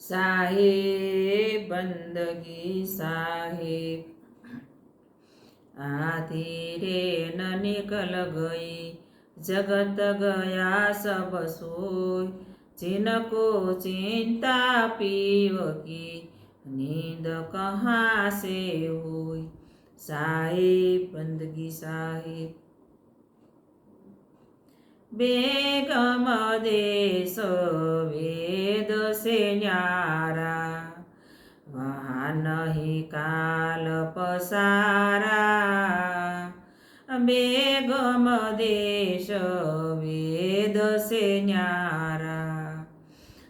साहेब बंदगी साहेब। आधी रेन निकल गई, जगत गया सब सोई। जिनको चिंता पीव की, नींद कहाँ से हुई। साहेब बंदगी साहेब। बेगम देश वेद से न्यारा, वहाँ नहीं काल पसारा। बेगम देश वेद से न्यारा,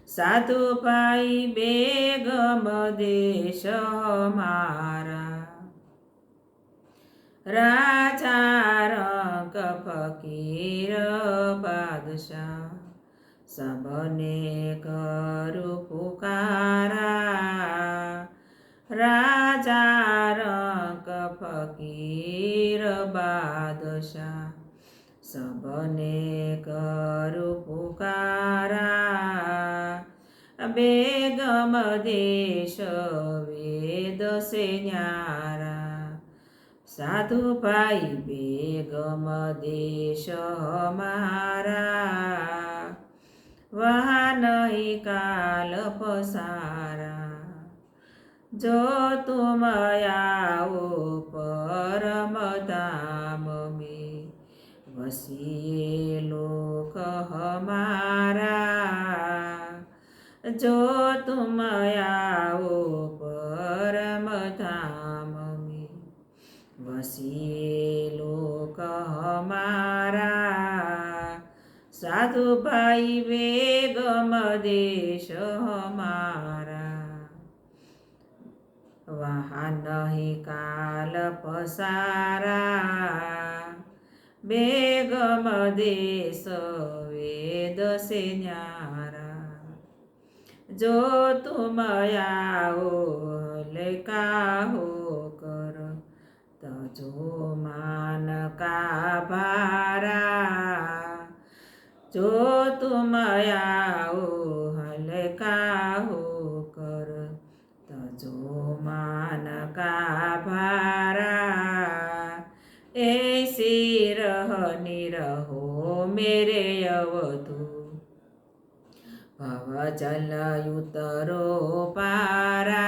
साधु पाई बेगम देश हमारा। राजा रंक फकीर बादशाह, सबने करू पुकारा। राजा रंक फकीर बादशाह, सबने करू पुकारा। बेगम देश वेद से न्यारा, साधु भाई बेगम देश हमारा। वहाँ नहीं काल पसारा, जो तुम आओ परम धाम में, वसिए लोक हमारा। जो तुम आओ परम धाम में, वसिए लोक हमारा। साधु भाई बेगम देश हमारा, वहाँ नहीं काल पसारा। बेगम देश वेद से न्यारा, जो तुम आओ लेका हो कर, तजो मान का भारा। जो तुम आओ हल्का हो कर, तजो मान का भारा। ऐसी रहनी रहो मेरे अवधू, भव जल उतरो पारा।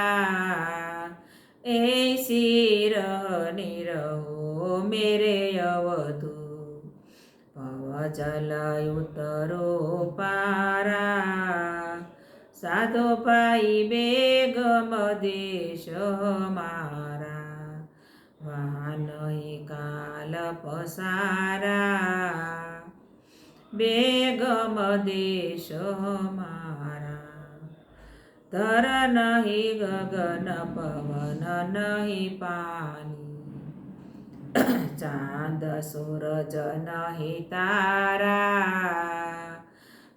ऐसी रहनी रहो मेरे अवधू, भव जल उतरो पारा। साधो भाई बेगम देश हमारा, वहाँ नहीं काल पसारा। बेगम देश हमारा, धर नहीं गगन पवन नहीं पानी, चांद सूरज नहीं तारा।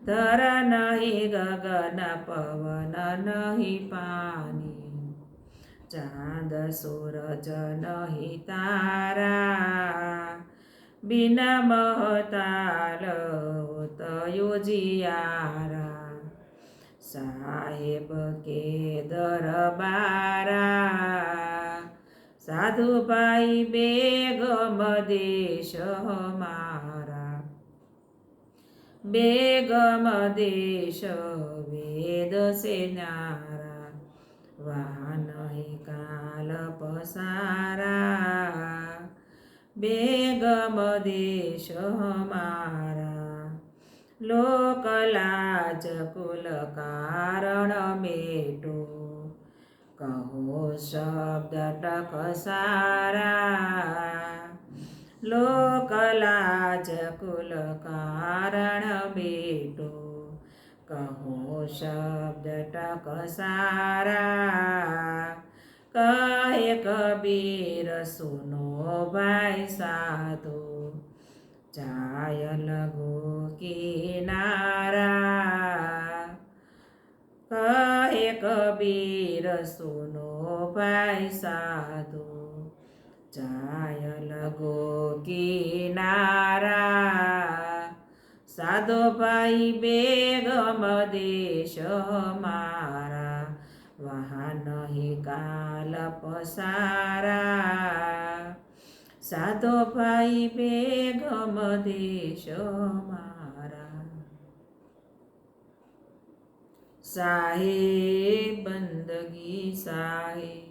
धर नहीं गगन पवन नहीं पानी, चांद सूरज नहीं तारा। बिना महताल होतयो जियारा, साहेब के दरबारा। साधु भाई बेगम देश हमारा, बेगम देश वेद से न्यारा। वहाँ नहीं काल पसारा, बेगम देश हमारा। लोक लाज कुल कारण मेटो, कहो शब्द टकसारा। लोक लाज कुल कारण मेटो, कहो शब्द टकसारा। कहे कबीर सुनो भाई साधु, जाय लगो किनारा। कहे कबीर सुनो भाई साधु, जाय लगो किनारा। साधो भाई बेगम देश हमारा, વહા નહીં કાલ પસારા સાધો ભાઈ બેગમ દેશ મારા સાહેબ બંદગી સાહેબ